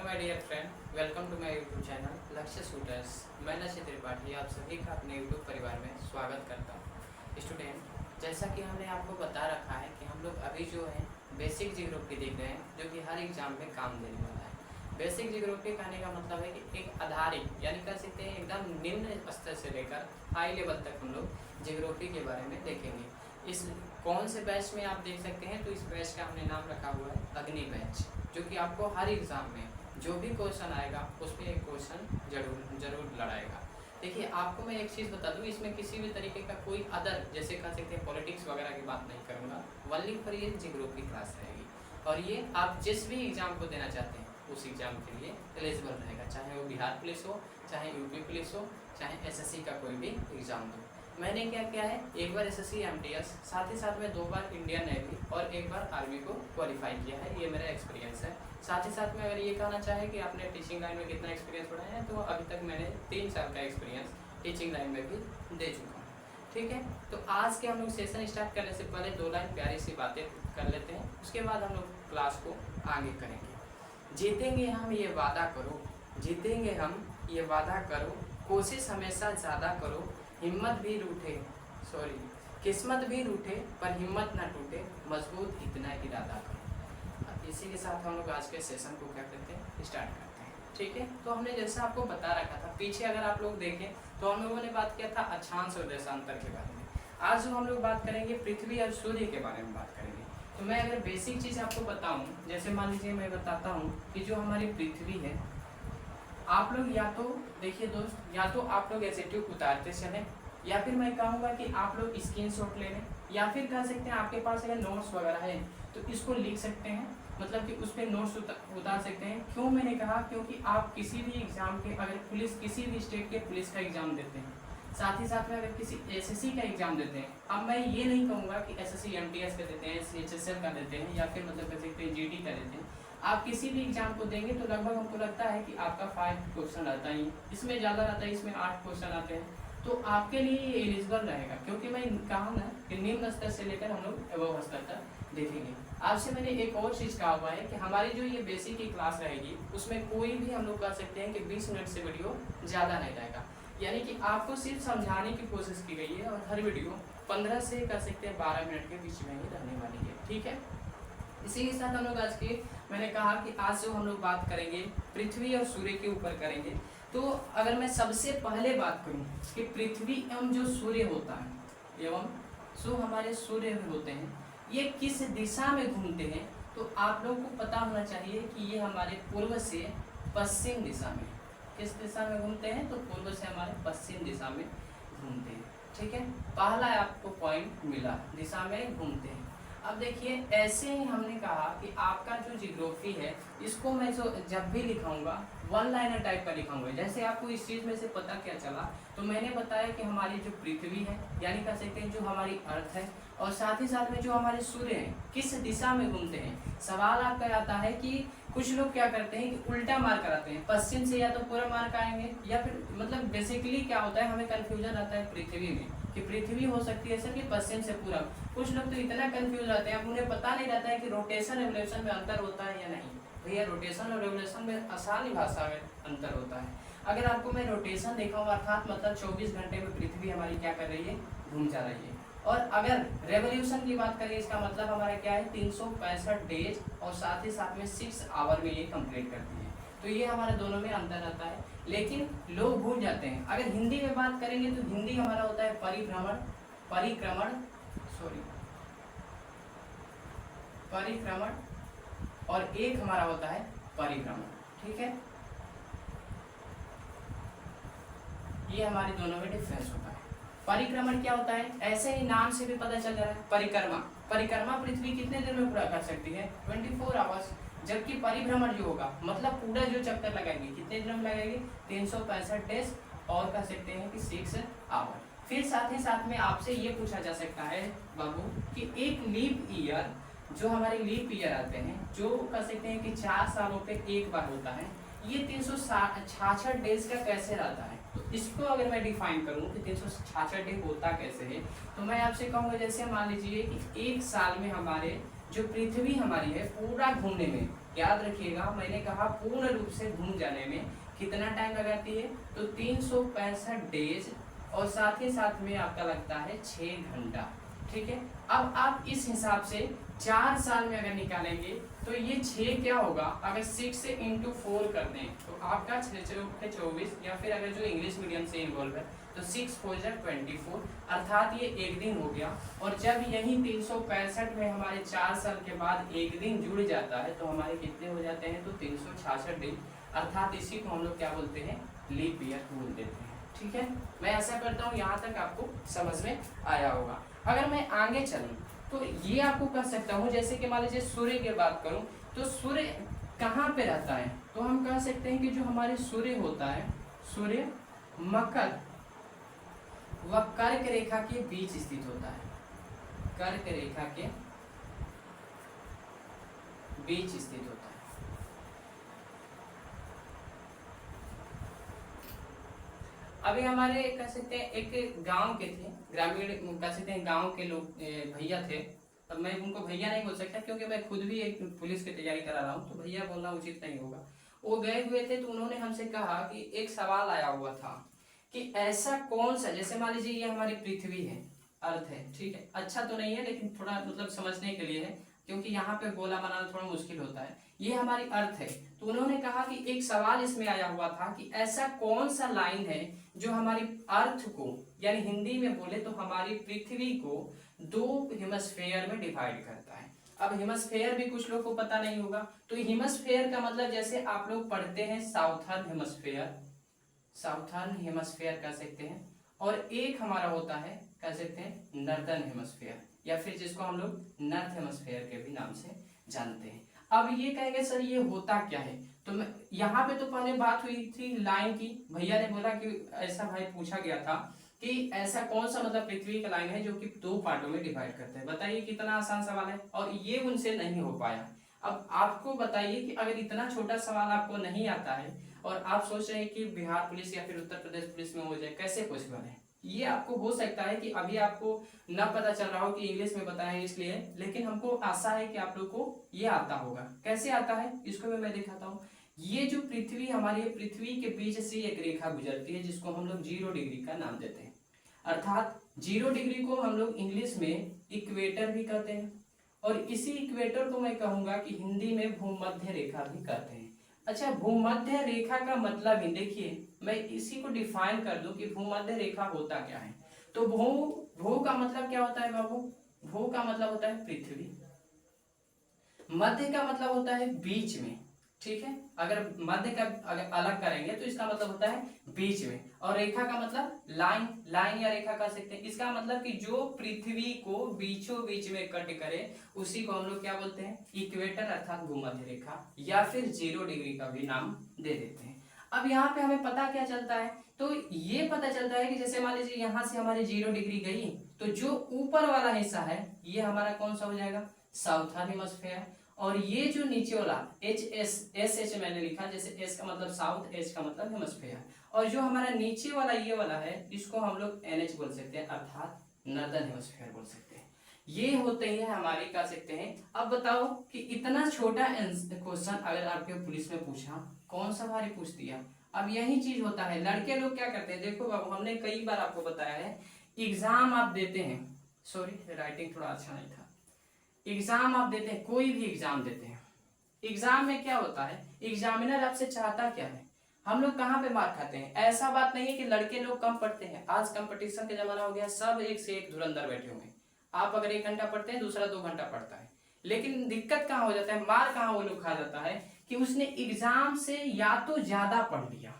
My dear friend, welcome to my YouTube channel Lakshya shooters. मैं नशे त्रिपाठी आप सभी का अपने यूट्यूब परिवार में स्वागत करता हूँ। स्टूडेंट, जैसा कि हमने आपको बता रखा है कि हम लोग अभी जो है बेसिक जियोग्राफी देख रहे हैं, जो कि हर एग्जाम में काम देने वाला है। बेसिक जियोग्राफी कहने का मतलब है कि एक आधारित यानी कह सकते हैं एकदम निम्न स्तर से लेकर हाई लेवल तक हम लोग जियोग्राफी के बारे में देखेंगे। इस कौन से बैच में आप देख सकते हैं, तो इस बैच का हमने नाम रखा हुआ है अग्नि बैच, जो कि आपको हर एग्ज़ाम में जो भी क्वेश्चन आएगा उसमें एक क्वेश्चन जरूर लड़ाएगा। देखिए, आपको मैं एक चीज़ बता दूं, इसमें किसी भी तरीके का कोई अदर जैसे कह सकते हैं पॉलिटिक्स वगैरह की बात नहीं करूँगा। वनली पर ये जियोग्राफी क्लास रहेगी और ये आप जिस भी एग्ज़ाम को देना चाहते हैं उस एग्ज़ाम के लिए एलिजिबल रहेगा, चाहे वो बिहार पुलिस हो, चाहे यूपी पुलिस हो, चाहे एसएससी का कोई भी एग्ज़ाम हो। मैंने क्या किया है, एक बार एसएससी एमटीएस, साथ ही साथ में 2 बार इंडियन नेवी और 1 बार आर्मी को क्वालिफाई किया है। ये मेरा एक्सपीरियंस है। साथ ही साथ में अगर ये कहना चाहे कि आपने टीचिंग लाइन में कितना एक्सपीरियंस बढ़ाया है, तो अभी तक मैंने 3 साल का एक्सपीरियंस टीचिंग लाइन में भी दे चुका हूँ। ठीक है, तो आज के हम लोग सेशन स्टार्ट करने से पहले 2 लाइन प्यारी सी बातें कर लेते हैं, उसके बाद हम लोग क्लास को आगे करेंगे। जीतेंगे हम ये वादा करो, जीतेंगे हम ये वादा करो, कोशिश हमेशा ज़्यादा करो, हिम्मत भी रूठे किस्मत भी रूठे पर हिम्मत ना टूटे, मजबूत इतना इरादा करो। अब इसी के साथ हम लोग आज के सेशन को क्या करते हैं, स्टार्ट करते हैं। ठीक है, तो हमने जैसा आपको बता रखा था, पीछे अगर आप लोग देखें तो हम लोगों ने बात किया था अक्षांश और देशांतर के बारे में। आज जो हम लोग बात करेंगे पृथ्वी और सूर्य के बारे में बात करेंगे। तो मैं अगर बेसिक चीज़ आपको बताऊँ, जैसे मान लीजिए मैं बताता हूँ कि जो हमारी पृथ्वी है, आप लोग या तो देखिए दोस्त, या तो आप लोग एसएट्यू उतारते चलें, या फिर मैं कहूँगा कि आप लोग स्क्रीनशॉट ले लें, या फिर कह सकते हैं आपके पास अगर नोट्स वगैरह है तो इसको लिख सकते हैं, मतलब कि उस पर नोट्स उतार सकते हैं। क्यों मैंने कहा, क्योंकि आप किसी भी एग्ज़ाम के, अगर पुलिस किसी भी स्टेट के पुलिस का एग्ज़ाम देते हैं, साथ ही साथ में अगर किसी एसएससी का एग्ज़ाम देते हैं, अब मैं ये नहीं कहूँगा कि एसएससी एमटीएस का देते हैं, सीएचएसएल का देते हैं, या फिर मतलब कह सकते हैं जीडी का देते हैं, आप किसी भी एग्जाम को देंगे तो लगभग हमको लगता है कि आपका 5 क्वेश्चन आता ही, इसमें ज़्यादा रहता है, इसमें 8 क्वेश्चन आते हैं। तो आपके लिए ये एलिजिबल रहेगा, क्योंकि मैं कहा ना कि निम्न स्तर से लेकर हम लोग एबव स्तर तक देखेंगे। आपसे मैंने एक और चीज़ कहा हुआ है कि हमारी जो ये बेसिक की क्लास रहेगी उसमें कोई भी हम लोग कह सकते हैं कि 20 मिनट से वीडियो ज़्यादा नहीं रहेगा, यानी कि आपको सिर्फ समझाने की कोशिश की गई है और हर वीडियो 15 से कह सकते हैं 12 मिनट के बीच में ही रहने वाली है। ठीक है, इसी के साथ हम लोग आज की, मैंने कहा कि आज जो हम लोग बात करेंगे पृथ्वी और सूर्य के ऊपर करेंगे। तो अगर मैं सबसे पहले बात करूं कि पृथ्वी एवं जो सूर्य होता है, एवं जो हमारे सूर्य होते हैं, ये किस दिशा में घूमते हैं, तो आप लोगों को पता होना चाहिए कि ये हमारे पूर्व से पश्चिम दिशा में, किस दिशा में घूमते हैं, तो पूर्व से हमारे पश्चिम दिशा में घूमते हैं। ठीक है, पहला आपको पॉइंट मिला, दिशा में घूमते हैं। अब देखिए, ऐसे ही हमने कहा कि आपका जो जियोग्राफी है, इसको मैं जो जब भी लिखाऊंगा 1 लाइनर टाइप का लिखाऊंगा। जैसे आपको इस चीज़ में से पता क्या चला, तो मैंने बताया कि हमारी जो पृथ्वी है, यानी कह सकते हैं जो हमारी अर्थ है, और साथ ही साथ में जो हमारे सूर्य हैं किस दिशा में घूमते हैं। सवाल आपका आता है कि कुछ लोग क्या करते हैं कि उल्टा मार्क कराते हैं, पश्चिम से या तो पूर्व मार्क आएंगे, या फिर मतलब बेसिकली क्या होता है, हमें कन्फ्यूजन आता है पृथ्वी में कि पृथ्वी हो सकती है सर कि पश्चिम से पूरब। कुछ लोग तो इतना कंफ्यूज रहते हैं, उन्हें पता नहीं रहता है कि रोटेशन रेवोल्यूशन में अंतर होता है या नहीं। भैया, रोटेशन और रेवोल्यूशन में आसानी भाषा में अंतर होता है। अगर आपको मैं रोटेशन दिखाऊँ, अर्थात मतलब 24 घंटे में पृथ्वी हमारी क्या कर रही है, घूम जा रही है। और अगर रेवोल्यूशन की बात करें, इसका मतलब हमारा क्या है, 365 डेज, और साथ ही साथ में 6 आवर में ये कंप्लीट करती है। तो ये हमारे दोनों में अंतर रहता है, लेकिन लोग भूल जाते हैं। अगर हिंदी में बात करेंगे तो हिंदी हमारा होता है परिक्रमण, और एक हमारा होता है परिभ्रमण। ठीक है, ये हमारे दोनों में डिफरेंस होता है। परिक्रमण क्या होता है, ऐसे ही नाम से भी पता चल रहा है, परिक्रमा पृथ्वी कितने देर में पूरा कर सकती है, 24 आवर्स। जबकि परिभ्रमण जो होगा, मतलब पूरा जो चक्कर लगाएंगे, कितने दिन में लगाएंगे, 365 डेज, और कह सकते हैं कि 6 आवर। फिर साथ ही साथ में आपसे ये पूछा जा सकता है बाबू कि एक लीप ईयर, जो हमारे लीप ईयर आते हैं, जो कह सकते हैं कि 4 सालों पे एक बार होता है, ये 366 डेज का कैसे रहता है। तो इसको अगर मैं डिफाइन करूं कि 366 डे होता कैसे है, तो मैं आपसे कहूँगा, जैसे मान लीजिए कि एक साल में हमारे जो पृथ्वी हमारी है पूरा घूमने में याद रखिएगा, मैंने कहा पूर्ण रूप से घूम जाने में कितना टाइम लगाती है, तो 365 डेज, और साथ ही साथ में आपका लगता है 6 घंटा। ठीक है, अब आप इस हिसाब से 4 साल में अगर निकालेंगे तो ये 6 क्या होगा, अगर 6 से इंटू 4 कर दें तो आपका 6×4 = 24, या फिर अगर जो इंग्लिश मीडियम से इन्वॉल्व है तो 6 × 4 = 24, अर्थात ये एक दिन हो गया। और जब यही 365 में हमारे 4 साल के बाद एक दिन जुड़ जाता है तो हमारे कितने हो जाते हैं, तो 366 दिन, अर्थात इसी को हम लोग क्या बोलते हैं, लीप ईयर बोल देते हैं। ठीक है, मैं ऐसा करता हूँ यहाँ तक आपको समझ में आया होगा। अगर मैं आगे चलूँ तो ये आपको कह सकता हूँ, जैसे कि मान लीजिए सूर्य की बात करूँ तो सूर्य कहाँ पे रहता है, तो हम कह सकते हैं कि जो हमारे सूर्य होता है, सूर्य मकर व कर्क रेखा के बीच स्थित होता है, कर्क रेखा के बीच स्थित होता है। अभी हमारे कह सकते हैं एक गांव के थे, ग्रामीण कह सकते हैं गांव के लोग भैया थे। अब मैं उनको भैया नहीं बोल सकता क्योंकि मैं खुद भी एक पुलिस की तैयारी करा रहा हूँ, तो भैया बोलना उचित नहीं होगा। वो गए हुए थे तो उन्होंने हमसे कहा कि एक सवाल आया हुआ था कि ऐसा कौन सा, जैसे मान लीजिए ये हमारी पृथ्वी है, अर्थ है, ठीक है, अच्छा तो नहीं है लेकिन थोड़ा मतलब समझने के लिए है, क्योंकि यहाँ पे गोला बनाना थोड़ा मुश्किल होता है। ये हमारी अर्थ है, तो उन्होंने कहा कि एक सवाल इसमें आया हुआ था कि ऐसा कौन सा लाइन है जो हमारी अर्थ को, यानी हिंदी में बोले तो हमारी पृथ्वी को 2 हेमिस्फेयर में डिवाइड करता है। अब हेमिस्फेयर भी कुछ लोग को पता नहीं होगा, तो हेमिस्फेयर का मतलब जैसे आप लोग पढ़ते हैं साउथर्न हेमिस्फेयर, साउथर्न हेमिस्फेयर कह सकते हैं, और एक हमारा होता है कह सकते हैं नॉर्दर्न हेमिस्फेयर, या फिर जिसको हम लोग नॉर्थ हेमिस्फेयर के भी नाम से जानते हैं। अब ये कहेंगे सर ये होता क्या है, तो मैं यहाँ पे तो पहले बात हुई थी लाइन की, भैया ने बोला कि ऐसा भाई पूछा गया था कि ऐसा कौन सा मतलब पृथ्वी का लाइन है जो कि 2 पार्टों में डिवाइड करते हैं। बताइए कितना आसान सवाल है, और ये उनसे नहीं हो पाया। अब आपको बताइए कि अगर इतना छोटा सवाल आपको नहीं आता है और आप सोच रहे हैं कि बिहार पुलिस या फिर उत्तर प्रदेश पुलिस में हो जाए, कैसे पॉसिबल है? ये आपको हो सकता है कि अभी आपको ना पता चल रहा हो कि इंग्लिश में बताएं इसलिए, लेकिन हमको आशा है कि आप लोग को ये आता होगा। कैसे आता है इसको भी मैं दिखाता हूँ। ये जो पृथ्वी हमारी पृथ्वी के बीच से एक रेखा गुजरती है जिसको हम लोग 0 डिग्री का नाम देते हैं, अर्थात 0 डिग्री को हम लोग इंग्लिश में इक्वेटर भी कहते हैं, और इसी इक्वेटर को मैं कहूंगा कि हिंदी में भूमध्य रेखा भी कहते हैं। अच्छा, भूमध्य रेखा का मतलब ही देखिए, मैं इसी को डिफाइन कर दूं कि भूमध्य रेखा होता क्या है। तो भू का मतलब क्या होता है बाबू? भू का मतलब होता है पृथ्वी, मध्य का मतलब होता है बीच में, ठीक है। अगर मध्य का अगर अलग करेंगे तो इसका मतलब होता है बीच में, और रेखा का मतलब लाइन, लाइन या रेखा कह सकते हैं। इसका मतलब कि जो पृथ्वी को बीचों बीच में कट करे उसी को हम लोग क्या बोलते हैं? इक्वेटर, अर्थात भूमध्य रेखा, या फिर 0 डिग्री का भी नाम दे देते हैं। अब यहाँ पे हमें पता क्या चलता है, तो ये पता चलता है कि जैसे मान लीजिए यहाँ से हमारी 0 डिग्री गई, तो जो ऊपर वाला हिस्सा है ये हमारा कौन सा हो जाएगा? Southern hemisphere. और ये जो नीचे वाला एच मैंने लिखा, जैसे एस का मतलब साउथ, एच का मतलब हेमिस्फीयर, और जो हमारा नीचे वाला ये वाला है इसको हम लोग NH बोल सकते हैं, अर्थात नॉर्दर्न हेमिस्फीयर बोल सकते हैं। ये होते हैं हमारे कह सकते हैं। अब बताओ कि इतना छोटा क्वेश्चन अगर आपके पुलिस में पूछा, कौन सा भारी पूछ दिया। अब यही चीज होता है, लड़के लोग क्या करते हैं, देखो बाबू हमने कई बार आपको बताया है, एग्जाम आप देते हैं, सॉरी राइटिंग थोड़ा अच्छा नहीं था, एग्जाम आप देते हैं, कोई भी एग्जाम देते हैं, एग्जाम में क्या होता है, एग्जामिनर आपसे चाहता क्या है? हम लोग कहाँ पे मार खाते हैं? ऐसा बात नहीं है कि लड़के लोग कम पढ़ते हैं, आज कंपटीशन का जमाना हो गया, सब एक से एक धुरंधर बैठे हुए हैं। आप अगर 1 घंटा पढ़ते हैं, दूसरा 2 घंटा पढ़ता है, लेकिन दिक्कत कहाँ हो जाता है, मार कहाँ वो लोग खा जाता है कि उसने एग्जाम से या तो ज्यादा पढ़ लिया,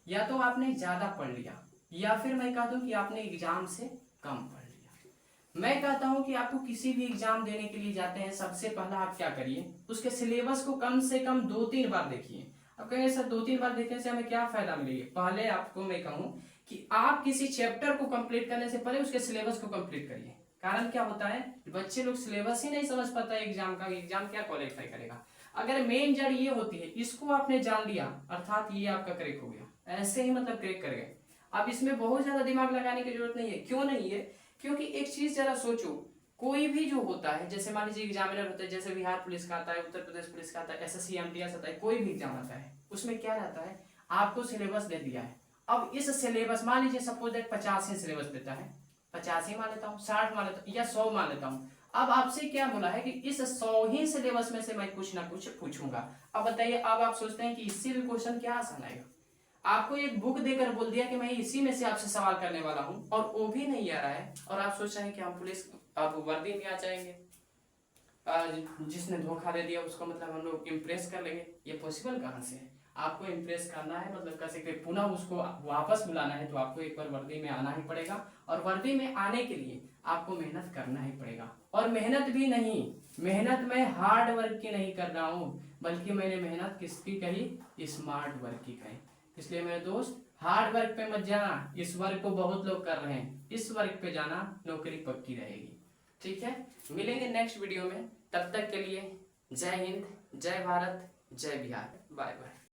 या तो आपने ज्यादा पढ़ लिया, या फिर मैं कह दूं कि आपने एग्जाम से कम पढ़ लिया। मैं कहता हूं कि आपको किसी भी एग्जाम देने के लिए जाते हैं, सबसे पहला आप क्या करिए, उसके सिलेबस को कम से कम 2-3 बार देखिए। अब कहेंगे सर 2-3 बार देखने से हमें क्या फायदा मिलेगा? पहले आपको मैं कहूं कि आप किसी चैप्टर को कंप्लीट करने से पहले उसके सिलेबस को कंप्लीट करिए। कारण क्या होता है, बच्चे लोग सिलेबस ही नहीं समझ पाता है एग्जाम का, एग्जाम क्या क्वालिफाई करेगा। अगर मेन जड़ ये होती है, इसको आपने जान लिया, अर्थात ये आपका क्रैक हो गया, ऐसे ही मतलब क्रैक कर गए। अब इसमें बहुत ज्यादा दिमाग लगाने की जरूरत नहीं है। क्यों नहीं है? क्योंकि एक चीज जरा सोचो, कोई भी जो होता है, जैसे मान लीजिए एग्जामिनर होता है, जैसे बिहार पुलिस का आता है, उत्तर प्रदेश पुलिस का आता है, SSC MTS आता है, कोई भी एग्जाम आता है, उसमें क्या रहता है, आपको सिलेबस दे दिया है। अब इस सिलेबस, मान लीजिए सपोज दैट 50 ही सिलेबस देता है, 50 ही मान लेता हूँ, 60 मान लेता हूँ, या 100 मान लेता हूँ। अब आपसे क्या बोला है कि इस 100 ही सिलेबस में से मैं कुछ ना कुछ पूछूंगा। अब बताइए, अब आप सोचते हैं कि इससे भी क्वेश्चन क्या आसान आएगा। आपको एक बुक देकर बोल दिया कि मैं इसी में से आपसे सवाल करने वाला हूं, और वो भी नहीं आ रहा है, और आप सोच रहे हैं कि हम पुलिस अब वर्दी में आ जाएंगे, जिसने धोखा दे दिया उसको मतलब हम लोग इम्प्रेस कर लेंगे। ये पॉसिबल कहाँ से है। आपको इम्प्रेस करना है, मतलब कैसे कि पुनः उसको वापस बुलाना है, तो आपको एक बार वर्दी में आना ही पड़ेगा, और वर्दी में आने के लिए आपको मेहनत करना ही पड़ेगा। और मेहनत भी नहीं, मेहनत मैं हार्ड वर्क की नहीं कर रहा हूँ, बल्कि मैंने मेहनत किसकी कही, स्मार्ट वर्क की कही। इसलिए मेरे दोस्त, हार्ड वर्क पे मत जाना, इस वर्क को बहुत लोग कर रहे हैं, इस वर्क पे जाना, नौकरी पक्की रहेगी। ठीक है, मिलेंगे नेक्स्ट वीडियो में, तब तक के लिए जय हिंद, जय भारत, जय बिहार, बाय बाय।